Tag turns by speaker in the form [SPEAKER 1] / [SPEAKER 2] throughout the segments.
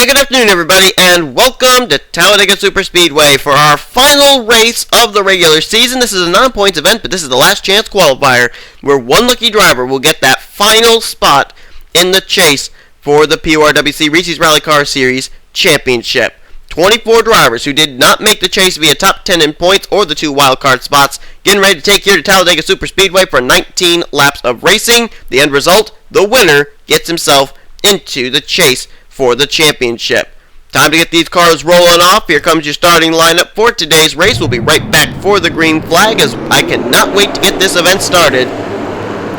[SPEAKER 1] good afternoon, everybody, and welcome to Talladega Superspeedway for our final race of the regular season. This is a non-points event, but this is the last chance qualifier where one lucky driver will get that final spot in the chase for the PORWC Reese's Rally Car Series Championship. 24 drivers who did not make the chase via top 10 in points or the 2 wildcard spots getting ready to take here to Talladega Superspeedway for 19 laps of racing. The end result, the winner gets himself into the chase for the championship. Time to get these cars rolling off. Here comes your starting lineup for today's race. We'll be right back for the green flag as I cannot wait to get this event started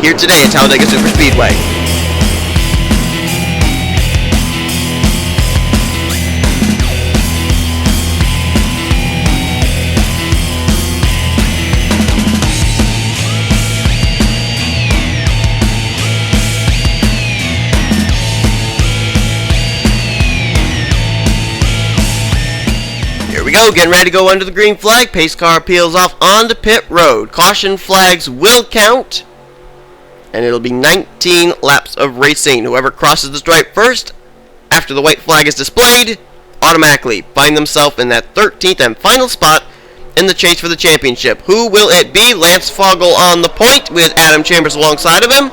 [SPEAKER 1] here today at Talladega Superspeedway. Getting ready to go under the green flag. Pace car peels off onto pit road. Caution flags will count, and it'll be 19 laps of racing. Whoever crosses the stripe first, after the white flag is displayed, automatically find themselves in that 13th and final spot in the chase for the championship. Who will it be? Lance Fogel on the point with Adam Chambers alongside of him,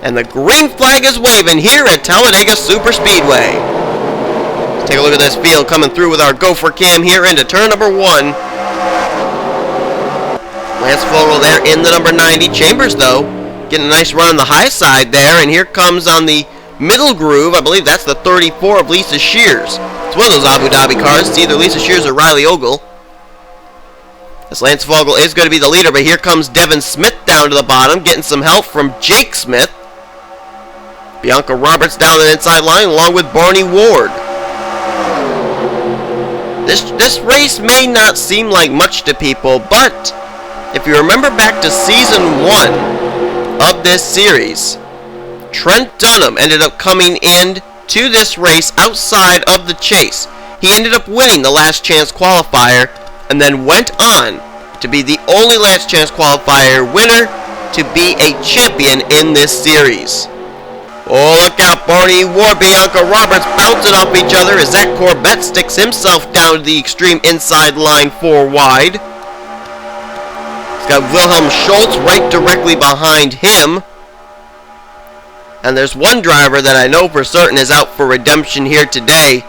[SPEAKER 1] and the green flag is waving here at Talladega Superspeedway. Take a look at this field coming through with our gopher cam here into turn number 1. Lance Fogel there in the number 90. Chambers, though, getting a nice run on the high side there. And here comes on the middle groove, I believe that's the 34 of Lisa Shears. It's one of those Abu Dhabi cars. It's either Lisa Shears or Riley Ogle. This Lance Fogel is going to be the leader, but here comes Devin Smith down to the bottom, getting some help from Jake Smith. Bianca Roberts down the inside line along with Barney Ward. This race may not seem like much to people, but if you remember back to Season 1 of this series, Trent Dunham ended up coming in to this race outside of the chase. He ended up winning the last chance qualifier and then went on to be the only last chance qualifier winner to be a champion in this series. Oh, look out, Barney Ward, Bianca Roberts bouncing off each other as Zach Corbett sticks himself down to the extreme inside line 4 wide. He's got Wilhelm Schultz right directly behind him. And there's one driver that I know for certain is out for redemption here today,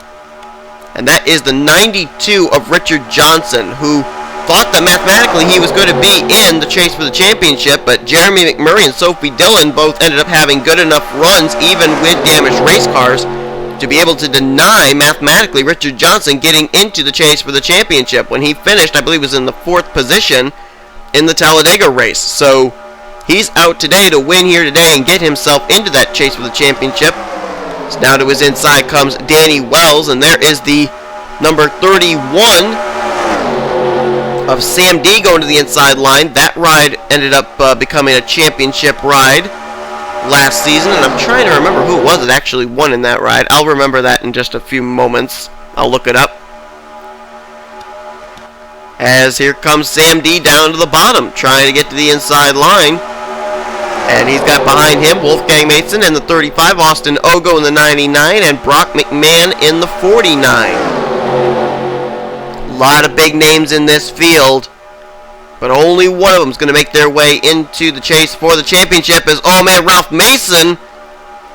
[SPEAKER 1] and that is the 92 of Richard Johnson, who thought that mathematically he was going to be in the chase for the championship, but Jeremy McMurray and Sophie Dillon both ended up having good enough runs, even with damaged race cars, to be able to deny mathematically Richard Johnson getting into the chase for the championship. When he finished, I believe, was in the 4th position in the Talladega race. So he's out today to win here today and get himself into that chase for the championship. So now to his inside comes Danny Wells, and there is the number 31 of Sam D going to the inside line. That ride ended up becoming a championship ride last season, and I'm trying to remember who it was that actually won in that ride. I'll remember that in just a few moments. I'll look it up. As here comes Sam D down to the bottom, trying to get to the inside line. And he's got behind him Wolfgang Mason in the 35, Austin Ogo in the 99, and Brock McMahon in the 49. A lot of big names in this field, but only one of them is going to make their way into the chase for the championship is, oh man, Ralph Mason.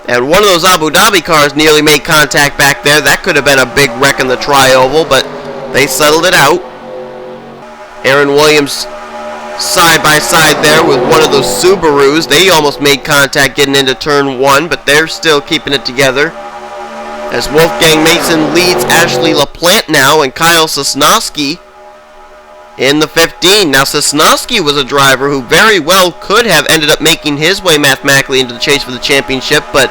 [SPEAKER 1] And one of those Abu Dhabi cars nearly made contact back there. That could have been a big wreck in the tri-oval, but they settled it out. Aaron Williams side by side there with one of those Subarus. They almost made contact getting into turn 1, but they're still keeping it together. As Wolfgang Mason leads Ashley LaPlante now, and Kyle Sosnowski in the 15. Now Sosnowski was a driver who very well could have ended up making his way mathematically into the chase for the championship, but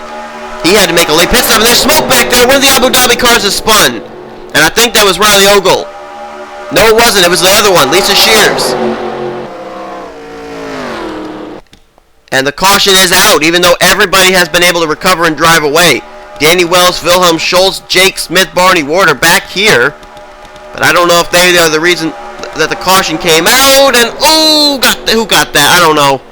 [SPEAKER 1] he had to make a late pit stop, and there's smoke back there. One of the Abu Dhabi cars is spun, and I think that was Riley Ogle. No, it wasn't. It was the other one, Lisa Shears. And the caution is out, even though everybody has been able to recover and drive away. Danny Wells, Wilhelm Schultz, Jake Smith, Barney Ward are back here. But I don't know if they are the reason that the caution came out. And, oh, who got that? I don't know.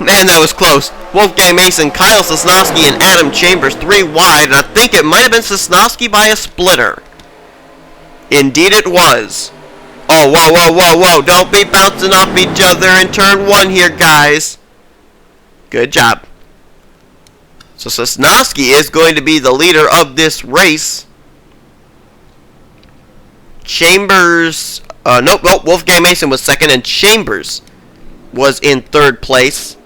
[SPEAKER 1] Man, that was close. Wolfgang Mason, Kyle Sosnowski, and Adam Chambers 3 wide, and I think it might have been Sosnowski by a splitter. Indeed it was. Oh, whoa, whoa, whoa, whoa. Don't be bouncing off each other in turn 1 here, guys. Good job. So Sosnowski is going to be the leader of this race. Chambers, nope, Wolfgang Mason was second, and Chambers was in 3rd place.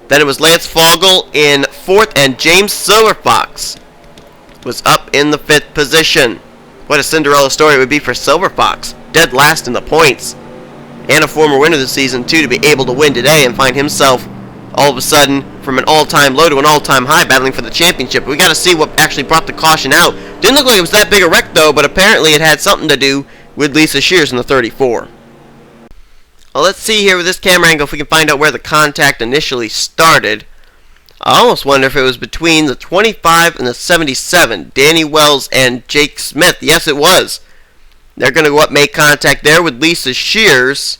[SPEAKER 1] Then it was Lance Fogel in 4th, and James Silverfox was up in the 5th position. What a Cinderella story it would be for Silverfox. Dead last in the points. And a former winner this season, too, to be able to win today and find himself, all of a sudden, from an all-time low to an all-time high, battling for the championship. We got to see what actually brought the caution out. Didn't look like it was that big a wreck, though, but apparently it had something to do with Lisa Shears in the 34. Well, let's see here with this camera angle if we can find out where the contact initially started. I almost wonder if it was between the 25 and the 77, Danny Wells and Jake Smith. Yes, it was. They're going to go up, make contact there with Lisa Shears.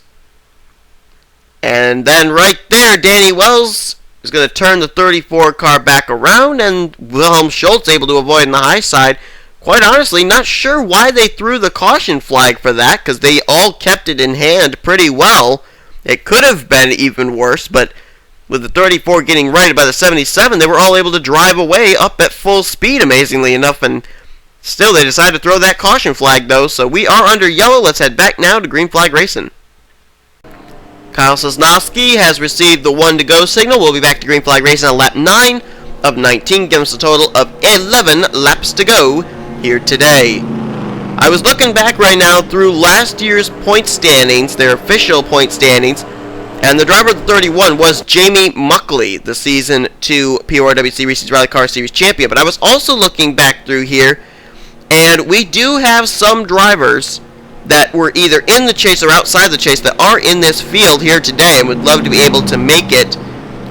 [SPEAKER 1] And then right there, Danny Wells is going to turn the 34 car back around, and Wilhelm Schultz able to avoid on the high side. Quite honestly, not sure why they threw the caution flag for that, because they all kept it in hand pretty well. It could have been even worse, but with the 34 getting righted by the 77, they were all able to drive away up at full speed, amazingly enough, and still they decided to throw that caution flag, though, so we are under yellow. Let's head back now to green flag racing. Kyle Sosnowski has received the 1 to go signal. We'll be back to green flag racing on lap 9 of 19, giving us a total of 11 laps to go here today. I was looking back right now through last year's point standings, their official point standings, and the driver of the 31 was Jamie Muckley, the Season 2 PORWC Reese's Rally Car Series champion. But I was also looking back through here, and we do have some drivers that were either in the chase or outside the chase that are in this field here today and would love to be able to make it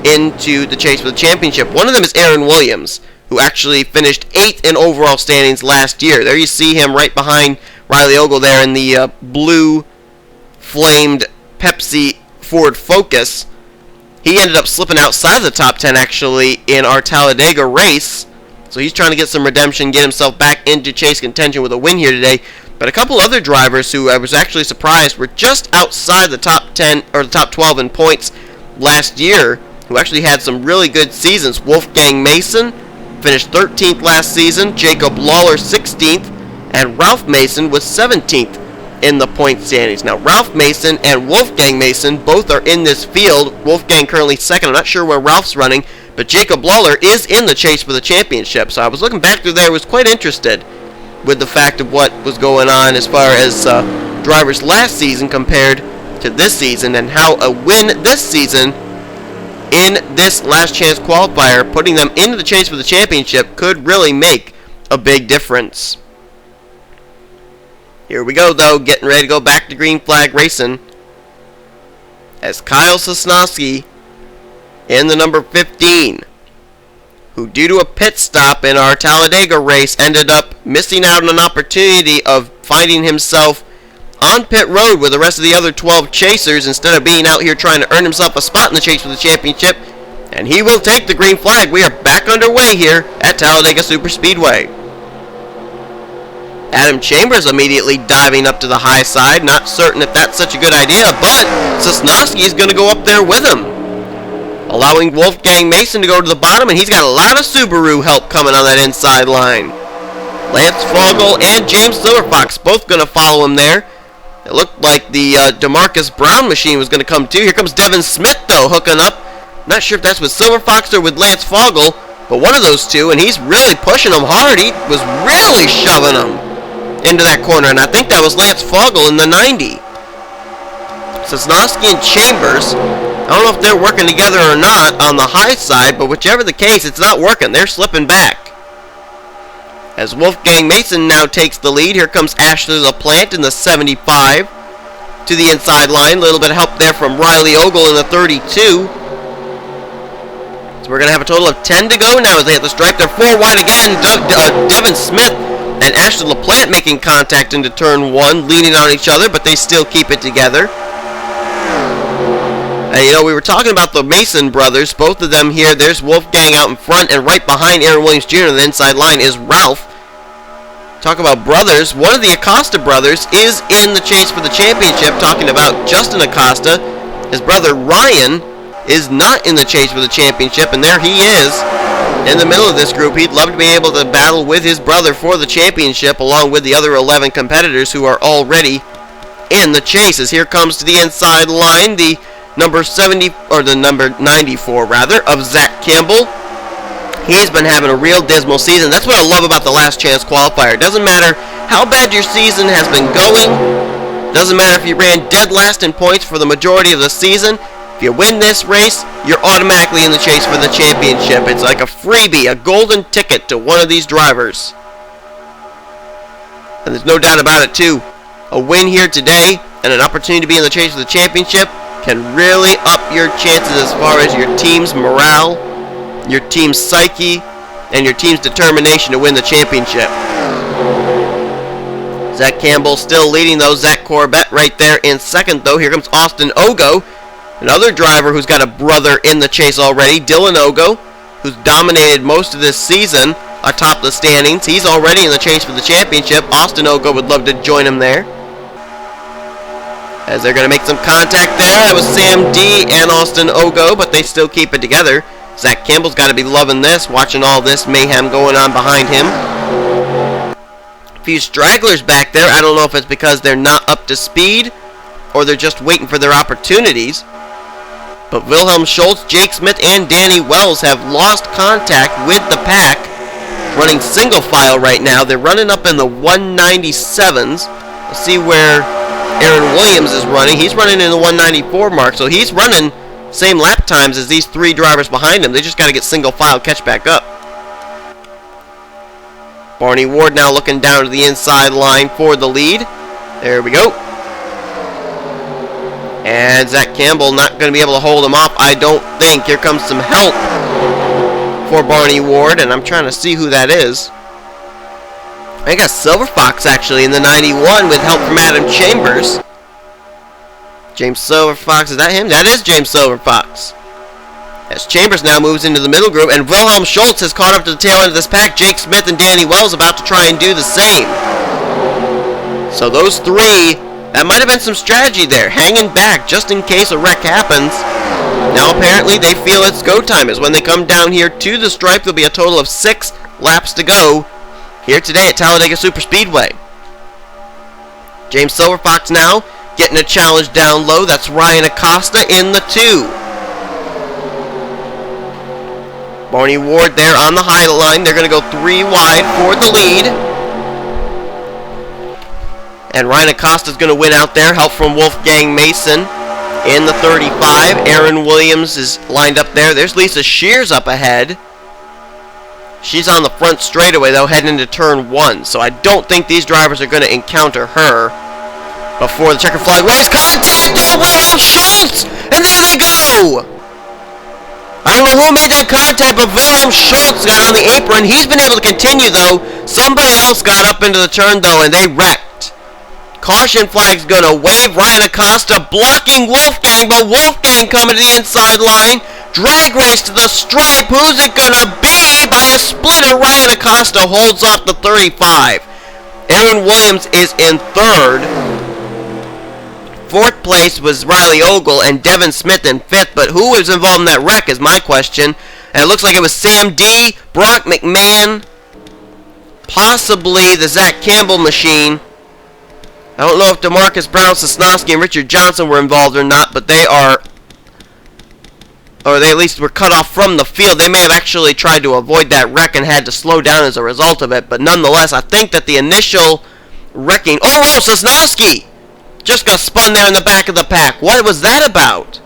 [SPEAKER 1] into the chase for the championship. One of them is Aaron Williams, who actually finished 8th in overall standings last year. There you see him right behind Riley Ogle there in the blue flamed Pepsi Ford Focus. He ended up slipping outside the top 10 actually in our Talladega race. So he's trying to get some redemption, get himself back into chase contention with a win here today. But a couple other drivers who I was actually surprised were just outside the top 10 or the top 12 in points last year, who actually had some really good seasons. Wolfgang Mason finished 13th last season, Jacob Lawler 16th, and Ralph Mason was 17th in the point standings. Now, Ralph Mason and Wolfgang Mason both are in this field. Wolfgang currently second. I'm not sure where Ralph's running, but Jacob Lawler is in the chase for the championship. So I was looking back through there, was quite interested with the fact of what was going on as far as drivers last season compared to this season, and how a win this season in this last chance qualifier, putting them into the chase for the championship, could really make a big difference. Here we go, though, getting ready to go back to green flag racing, as Kyle Sosnowski in the number 15, who due to a pit stop in our Talladega race ended up missing out on an opportunity of finding himself on pit road with the rest of the other 12 chasers instead of being out here trying to earn himself a spot in the chase for the championship. And he will take the green flag. We are back underway here at Talladega Superspeedway. Adam Chambers immediately diving up to the high side. Not certain if that's such a good idea, but Sosnowski is going to go up there with him, allowing Wolfgang Mason to go to the bottom, and he's got a lot of Subaru help coming on that inside line. Lance Fogel and James Silverfox both going to follow him there. It looked like the DeMarcus Brown machine was going to come too. Here comes Devin Smith, though, hooking up. Not sure if that's with Silverfox or with Lance Fogel, but one of those two, and he's really pushing him hard. He was really shoving him into that corner, and I think that was Lance Fogel in the 90. Sosnowski and Chambers, I don't know if they're working together or not on the high side, but whichever the case, it's not working. They're slipping back. As Wolfgang Mason now takes the lead, here comes Ashley LaPlante in the 75 to the inside line. A little bit of help there from Riley Ogle in the 32. So we're going to have a total of 10 to go now as they hit the stripe. They're 4 wide again. Devin Smith and Ashley LaPlante making contact into turn 1, leaning on each other, but they still keep it together. And you know, we were talking about the Mason brothers, both of them here. There's Wolfgang out in front, and right behind Aaron Williams Jr. on the inside line is Ralph. Talk about brothers. One of the Acosta brothers is in the chase for the championship. Talking about Justin Acosta. His brother Ryan is not in the chase for the championship, and there he is in the middle of this group. He'd love to be able to battle with his brother for the championship along with the other 11 competitors who are already in the chase. As here comes to the inside line the number 70, or the number 94 rather, of Zach Campbell. He's been having a real dismal season. That's what I love about the last chance qualifier. It doesn't matter how bad your season has been going. Doesn't matter if you ran dead last in points for the majority of the season. If you win this race, you're automatically in the chase for the championship. It's like a freebie, a golden ticket to one of these drivers. And there's no doubt about it too. A win here today and an opportunity to be in the chase for the championship can really up your chances as far as your team's morale, your team's psyche, and your team's determination to win the championship. Zach Campbell still leading though. Zach Corbett right there in second though. Here comes Austin Ogo, another driver who's got a brother in the chase already. Dylan Ogo, who's dominated most of this season atop the standings. He's already in the chase for the championship. Austin Ogo would love to join him there. As they're going to make some contact there. That was Sam D and Austin Ogo, but they still keep it together. Zach Campbell's got to be loving this, watching all this mayhem going on behind him. A few stragglers back there. I don't know if it's because they're not up to speed or they're just waiting for their opportunities. But Wilhelm Schultz, Jake Smith, and Danny Wells have lost contact with the pack. Running single file right now. They're running up in the 197s. Let's see where Aaron Williams is running. He's running in the 194 mark, so he's running same lap times as these three drivers behind him. They just got to get single file catch back up. Barney Ward now looking down to the inside line for the lead. There we go. And Zach Campbell not going to be able to hold him off, I don't think. Here comes some help for Barney Ward, and I'm trying to see who that is. I got Silver Fox actually in the 91 with help from Adam Chambers. James Silver Fox, is that him? That is James Silver Fox. As Chambers now moves into the middle group, and Wilhelm Schultz has caught up to the tail end of this pack. Jake Smith and Danny Wells about to try and do the same. So those three, that might have been some strategy there, hanging back just in case a wreck happens. Now apparently they feel it's go time, as when they come down here to the stripe, there'll be a total of 6 laps to go here today at Talladega Superspeedway. James Silver Fox now getting a challenge down low. That's Ryan Acosta in the 2. Barney Ward there on the high line. They're going to go 3 wide for the lead. And Ryan Acosta is going to win out there. Help from Wolfgang Mason in the 35. Aaron Williams is lined up there. There's Lisa Shears up ahead. She's on the front straightaway, though, heading into turn 1. So I don't think these drivers are going to encounter her before the checker flag waves. Contact there, Wilhelm Schultz! And there they go! I don't know who made that contact, but Wilhelm Schultz got on the apron. He's been able to continue, though. Somebody else got up into the turn, though, and they wrecked. Caution flag's going to wave. Ryan Acosta blocking Wolfgang, but Wolfgang coming to the inside line. Drag race to the stripe. Who's it going to be? By a splinter, Ryan Acosta holds off the 35. Aaron Williams is in 3rd. 4th place was Riley Ogle and Devin Smith in 5th, but who was involved in that wreck is my question. And it looks like it was Sam D, Brock McMahon, possibly the Zach Campbell machine. I don't know if DeMarcus Brown, Sosnowski, and Richard Johnson were involved or not, but they are, or they at least were cut off from the field. They may have actually tried to avoid that wreck and had to slow down as a result of it, but nonetheless, I think that the initial wrecking, oh, Sosnowski just got spun there in the back of the pack. What was that about?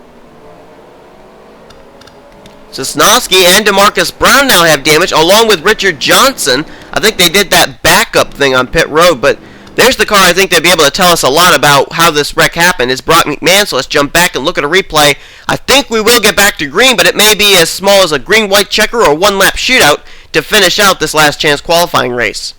[SPEAKER 1] Sosnowski and DeMarcus Brown now have damage, along with Richard Johnson. I think they did that backup thing on pit road, but there's the car I think they'd be able to tell us a lot about how this wreck happened. It's Brock McMahon, so let's jump back and look at a replay. I think we will get back to green, but it may be as small as a green-white checker or a one-lap shootout to finish out this last chance qualifying race.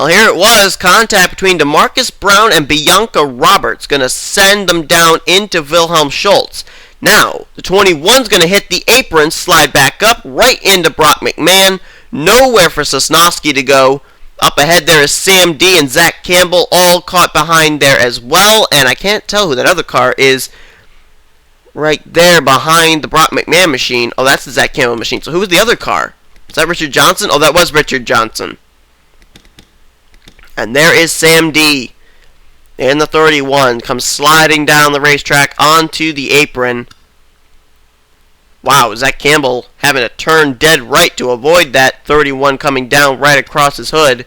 [SPEAKER 1] Well, here it was. Contact between DeMarcus Brown and Bianca Roberts. Going to send them down into Wilhelm Schultz. Now, the 21's going to hit the apron, slide back up, right into Brock McMahon. Nowhere for Sosnowski to go. Up ahead there is Sam D and Zach Campbell, all caught behind there as well. And I can't tell who that other car is right there behind the Brock McMahon machine. Oh, that's the Zach Campbell machine. So who was the other car? Is that Richard Johnson? Oh, that was Richard Johnson. And there is Sam D in the 31. Comes sliding down the racetrack onto the apron. Wow, Zach Campbell having to turn dead right to avoid that 31 coming down right across his hood.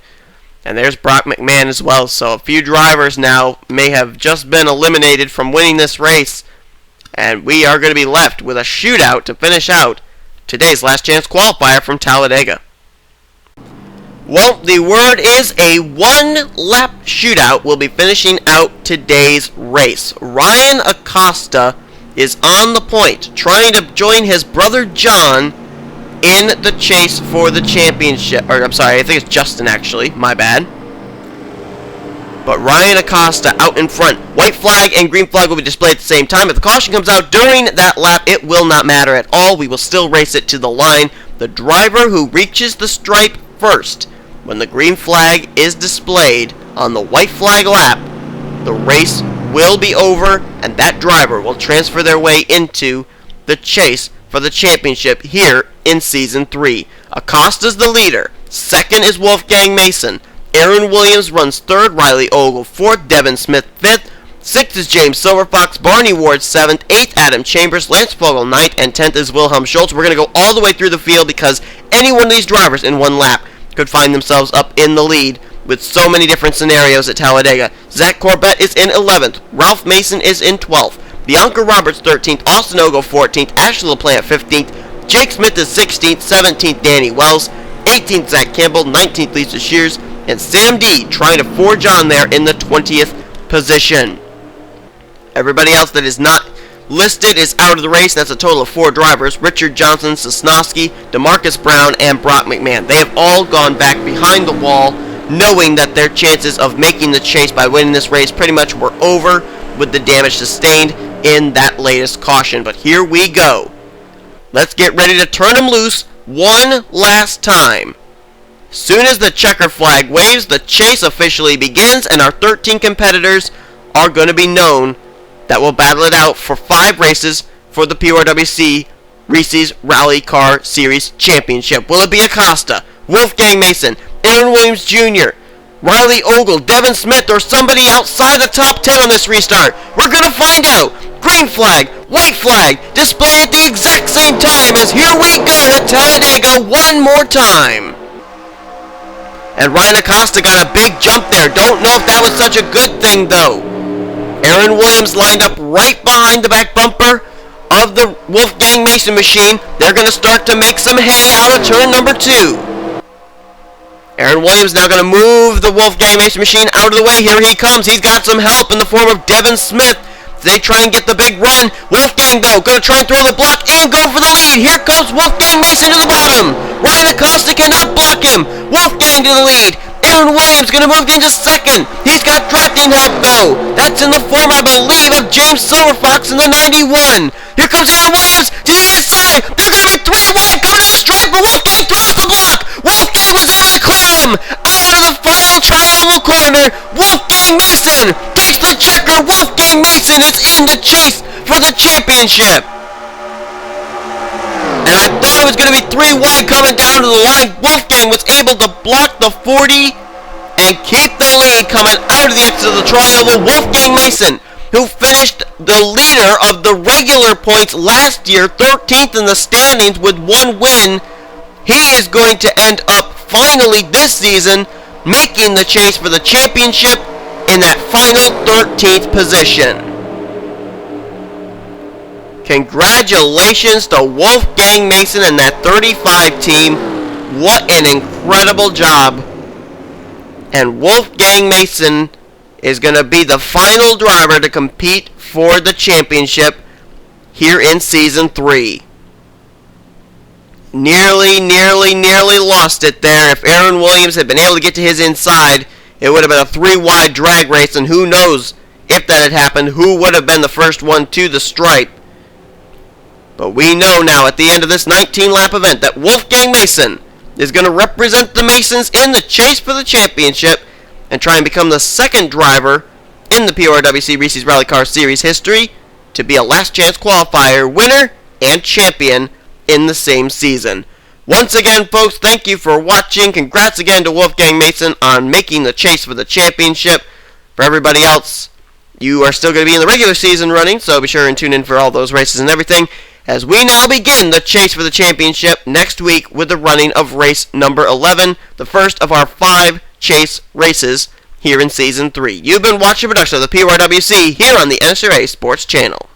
[SPEAKER 1] And there's Brock McMahon as well. So a few drivers now may have just been eliminated from winning this race. And we are going to be left with a shootout to finish out today's last chance qualifier from Talladega. Well, the word is a one-lap shootout will be finishing out today's race. Ryan Acosta is on the point, trying to join his brother John in the chase for the championship. Or, I'm sorry, I think it's Justin actually, my bad. But Ryan Acosta out in front. White flag and green flag will be displayed at the same time. If the caution comes out during that lap, it will not matter at all. We will still race it to the line. The driver who reaches the stripe first, when the green flag is displayed on the white flag lap, the race will be over, and that driver will transfer their way into the chase for the championship here in Season 3. Acosta's the leader. Second is Wolfgang Mason. Aaron Williams runs third. Riley Ogle fourth. Devin Smith fifth. Sixth is James Silverfox. Barney Ward seventh. Eighth, Adam Chambers. Lance Fogel ninth. And 10th is Wilhelm Schultz. We're going to go all the way through the field because any one of these drivers in one lap could find themselves up in the lead with so many different scenarios at Talladega. Zach Corbett is in 11th. Ralph Mason is in 12th. Bianca Roberts 13th. Austin Ogle 14th. Ashley LaPlante 15th. Jake Smith is 16th. 17th, Danny Wells. 18th, Zach Campbell. 19th, Lisa Shears. And Sam D trying to forge on there in the 20th position. Everybody else that is not listed is out of the race. That's a total of 4 drivers. Richard Johnson, Sosnowski, DeMarcus Brown, and Brock McMahon. They have all gone back behind the wall, knowing that their chances of making the chase by winning this race pretty much were over with the damage sustained in that latest caution. But here we go. Let's get ready to turn them loose one last time. Soon as the checker flag waves, the chase officially begins, and our 13 competitors are going to be known that will battle it out for 5 races for the PORWC Reese's Rally Car Series Championship. Will it be Acosta, Wolfgang Mason, Aaron Williams Jr., Riley Ogle, Devin Smith, or somebody outside the top 10 on this restart? We're going to find out. Green flag, white flag, displayed at the exact same time as here we go at Talladega one more time. And Ryan Acosta got a big jump there. Don't know if that was such a good thing, though. Aaron Williams lined up right behind the back bumper of the Wolfgang Mason machine. They're going to start to make some hay out of turn number 2. Aaron Williams now going to move the Wolfgang Mason machine out of the way. Here he comes. He's got some help in the form of Devin Smith. They try and get the big run. Wolfgang, though, going to try and throw the block and go for the lead. Here comes Wolfgang Mason to the bottom. Ryan Acosta cannot block him. Wolfgang to the lead. Aaron Williams going to move into second. He's got drafting help, though. That's in the form, I believe, of James Silverfox in the 91. Here comes Aaron Williams to the inside. They're going to be 3 wide coming to the stripe, but Wolfgang throws the block. Wolfgang was able to clear him out of the final triangle corner. Wolfgang Mason takes the checker. Wolfgang Mason is in the chase for the championship. And I thought it was going to be 3 wide coming down to the line. Wolfgang was able to block the 40 and keep the lead coming out of the exit of the triangle. Wolfgang Mason, who finished the leader of the regular points last year, 13th in the standings with 1 win. He is going to end up finally this season making the chase for the championship in that final 13th position. Congratulations to Wolfgang Mason and that 35 team. What an incredible job. And Wolfgang Mason is going to be the final driver to compete for the championship here in Season 3. nearly lost it there. If Aaron Williams had been able to get to his inside, it would have been a 3-wide drag race, and who knows if that had happened, who would have been the first one to the stripe. But we know now at the end of this 19-lap event that Wolfgang Mason is going to represent the Masons in the chase for the championship and try and become the second driver in the PORWC Reese's Rally Car Series history to be a last chance qualifier winner and champion in the same season. Once again, folks, thank you for watching. Congrats again to Wolfgang Mason on making the chase for the championship. For everybody else, you are still going to be in the regular season running, so be sure and tune in for all those races and everything, as we now begin the chase for the championship next week with the running of race number 11, the first of our 5 chase races here in Season 3. You've been watching a production of the PORWC here on the NSRA Sports Channel.